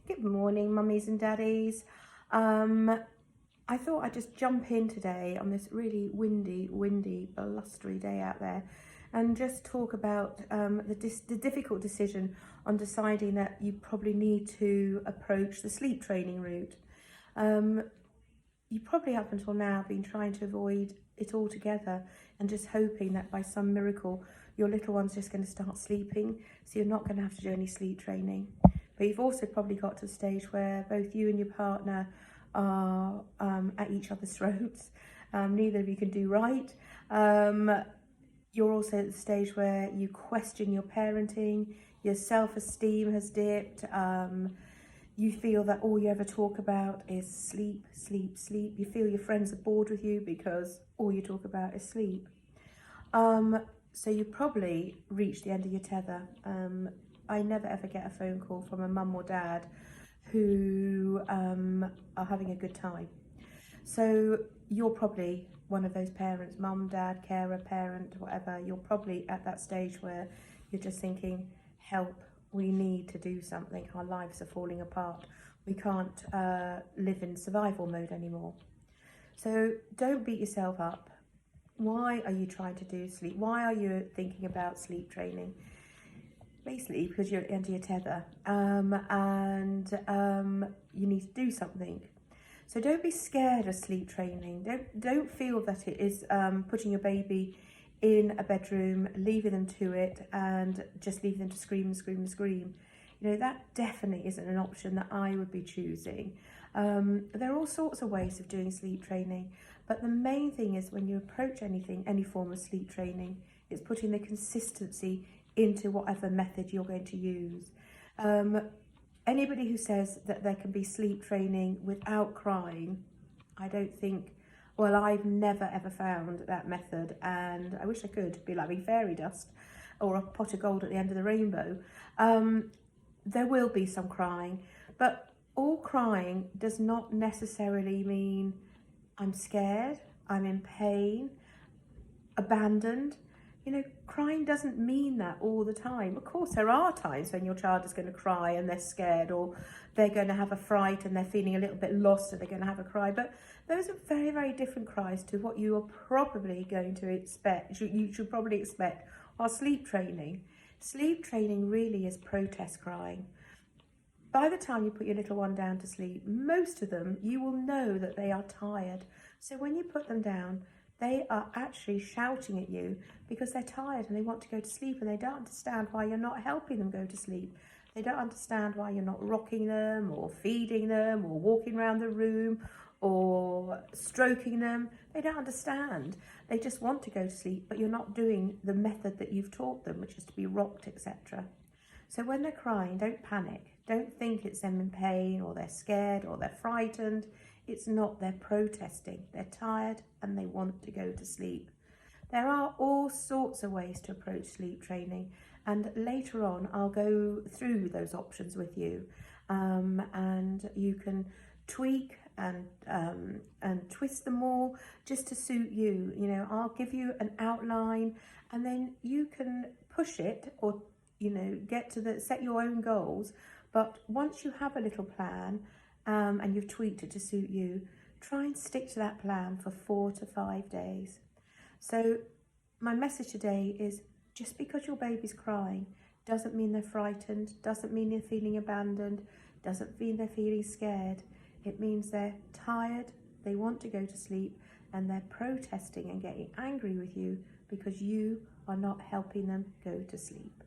Good morning, mummies and daddies. I thought I'd just jump in today on this really windy, blustery day out there and just talk about the difficult decision on deciding that you probably need to approach the sleep training route. You probably up until now been trying to avoid it altogether and just hoping that by some miracle your little one's just going to start sleeping, so you're not going to have to do any sleep training. But you've also probably got to the stage where both you and your partner are at each other's throats. Neither of you can do right. You're also at the stage where you question your parenting, your self-esteem has dipped, you feel that all you ever talk about is sleep, sleep, sleep. You feel your friends are bored with you because all you talk about is sleep. So you probably reached the end of your tether. I never ever get a phone call from a mum or dad who are having a good time. So you're probably one of those parents, mum, dad, carer, parent, whatever. You're probably at that stage where you're just thinking, help, we need to do something. Our lives are falling apart. We can't live in survival mode anymore. So don't beat yourself up. Why are you trying to do sleep? Why are you thinking about sleep training? Basically because you're at the end of your tether and you need to do something. So don't be scared of sleep training. Don't feel that it is putting your baby in a bedroom, leaving them to it and just leaving them to scream and scream and scream. You know, that definitely isn't an option that I would be choosing. There are all sorts of ways of doing sleep training, but the main thing is when you approach anything, any form of sleep training, it's putting the consistency into whatever method you're going to use. Anybody who says that there can be sleep training without crying, I don't think, well, I've never ever found that method, and I wish I could be like fairy dust or a pot of gold at the end of the rainbow. There will be some crying, but all crying does not necessarily mean I'm scared, I'm in pain, abandoned. You know, crying doesn't mean that all the time. Of course, there are times when your child is going to cry and they're scared, or they're going to have a fright and they're feeling a little bit lost and they're going to have a cry. But those are very, very different cries to what you are probably going to expect. You should probably expect our sleep training. Sleep training really is protest crying. By the time you put your little one down to sleep, most of them, you will know that they are tired. So when you put them down, they are actually shouting at you because they're tired and they want to go to sleep, and they don't understand why you're not helping them go to sleep. They don't understand why you're not rocking them or feeding them or walking around the room or stroking them. They don't understand. They just want to go to sleep, but you're not doing the method that you've taught them, which is to be rocked, etc. So when they're crying, don't panic. Don't think it's them in pain or they're scared or they're frightened. It's not, they're protesting. They're tired and they want to go to sleep. There are all sorts of ways to approach sleep training, and later on I'll go through those options with you, and you can tweak and twist them all just to suit you. You know, I'll give you an outline and then you can push it, or you know, set your own goals. But once you have a little plan and you've tweaked it to suit you, try and stick to that plan for 4 to 5 days. So my message today is, just because your baby's crying doesn't mean they're frightened, doesn't mean they're feeling abandoned, doesn't mean they're feeling scared. It means they're tired, they want to go to sleep, and they're protesting and getting angry with you because you are not helping them go to sleep.